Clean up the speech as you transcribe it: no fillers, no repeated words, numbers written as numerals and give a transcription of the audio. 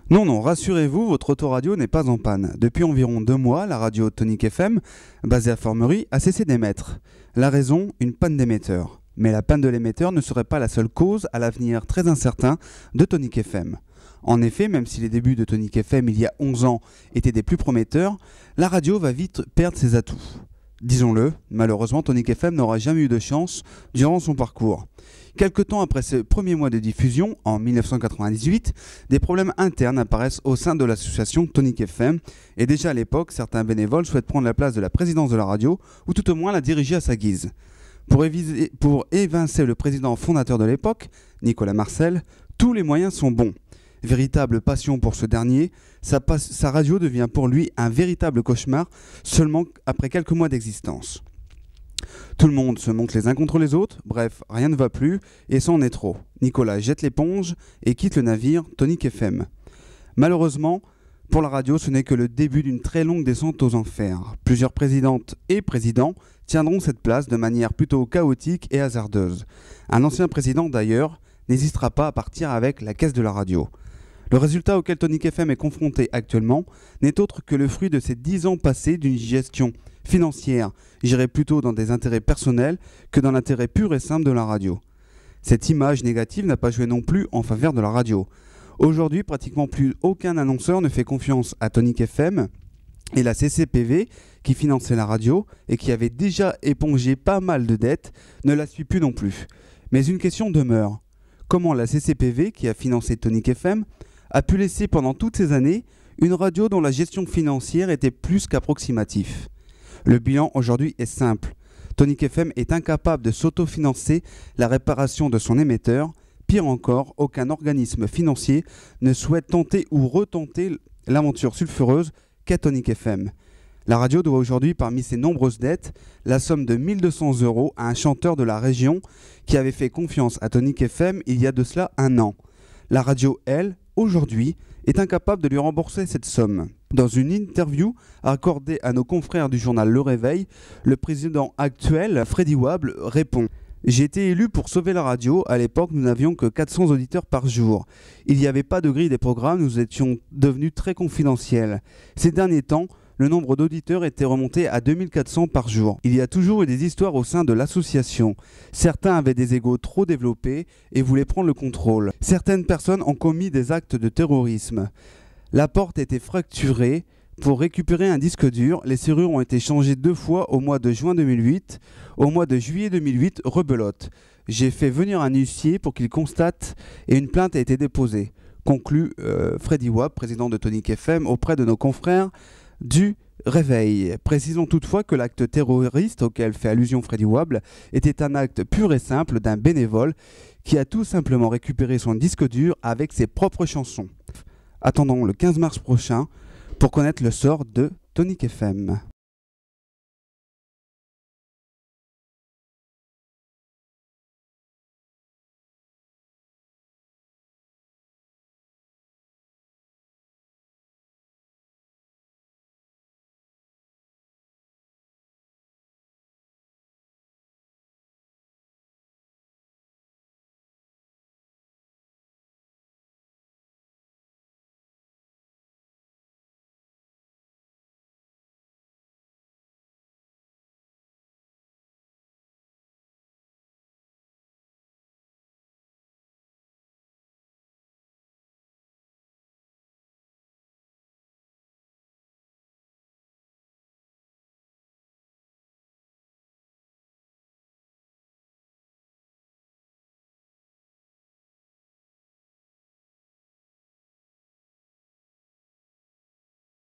Non, non, rassurez-vous, votre autoradio n'est pas en panne. Depuis environ 2 mois, la radio Tonic FM, basée à Formerie, a cessé d'émettre. La raison, une panne d'émetteur. Mais la panne de l'émetteur ne serait pas la seule cause à l'avenir très incertain de Tonic FM. En effet, même si les débuts de Tonic FM il y a 11 ans étaient des plus prometteurs, la radio va vite perdre ses atouts. Disons-le, malheureusement, Tonic FM n'aura jamais eu de chance durant son parcours. Quelque temps après ce premier mois de diffusion, en 1998, des problèmes internes apparaissent au sein de l'association Tonic FM, et déjà à l'époque, certains bénévoles souhaitent prendre la place de la présidence de la radio, ou tout au moins la diriger à sa guise. Pour évincer le président fondateur de l'époque, Nicolas Marcel, tous les moyens sont bons. Véritable passion pour ce dernier, sa radio devient pour lui un véritable cauchemar seulement après quelques mois d'existence. Tout le monde se monte les uns contre les autres, bref, rien ne va plus et ça en est trop. Nicolas jette l'éponge et quitte le navire Tonic FM. Malheureusement, pour la radio, ce n'est que le début d'une très longue descente aux enfers. Plusieurs présidentes et présidents tiendront cette place de manière plutôt chaotique et hasardeuse. Un ancien président d'ailleurs n'hésitera pas à partir avec la caisse de la radio. Le résultat auquel Tonic FM est confronté actuellement n'est autre que le fruit de ces 10 ans passés d'une gestion financière gérée plutôt dans des intérêts personnels que dans l'intérêt pur et simple de la radio. Cette image négative n'a pas joué non plus en faveur de la radio. Aujourd'hui, pratiquement plus aucun annonceur ne fait confiance à Tonic FM et la CCPV, qui finançait la radio et qui avait déjà épongé pas mal de dettes, ne la suit plus non plus. Mais une question demeure. Comment la CCPV, qui a financé Tonic FM, a pu laisser pendant toutes ces années une radio dont la gestion financière était plus qu'approximative? Le bilan aujourd'hui est simple. Tonic FM est incapable de s'autofinancer la réparation de son émetteur. Pire encore, aucun organisme financier ne souhaite tenter ou retenter l'aventure sulfureuse qu'est Tonic FM. La radio doit aujourd'hui, parmi ses nombreuses dettes, la somme de 1 200 € à un chanteur de la région qui avait fait confiance à Tonic FM il y a de cela 1 an. La radio, elle, aujourd'hui, est incapable de lui rembourser cette somme. Dans une interview accordée à nos confrères du journal Le Réveil, le président actuel, Freddy Wable, répond « J'ai été élu pour sauver la radio. À l'époque, nous n'avions que 400 auditeurs par jour. Il n'y avait pas de grille des programmes, nous étions devenus très confidentiels. Ces derniers temps, le nombre d'auditeurs était remonté à 2400 par jour. Il y a toujours eu des histoires au sein de l'association. Certains avaient des égos trop développés et voulaient prendre le contrôle. Certaines personnes ont commis des actes de terrorisme. La porte était fracturée. Pour récupérer un disque dur, les serrures ont été changées 2 fois au mois de juin 2008. Au mois de juillet 2008, rebelote. J'ai fait venir un huissier pour qu'il constate et une plainte a été déposée. Conclut Freddy Wable, président de Tonic FM, auprès de nos confrères du Réveil. Précisons toutefois que l'acte terroriste auquel fait allusion Freddy Wable était un acte pur et simple d'un bénévole qui a tout simplement récupéré son disque dur avec ses propres chansons. Attendons le 15 mars prochain pour connaître le sort de Tonic FM.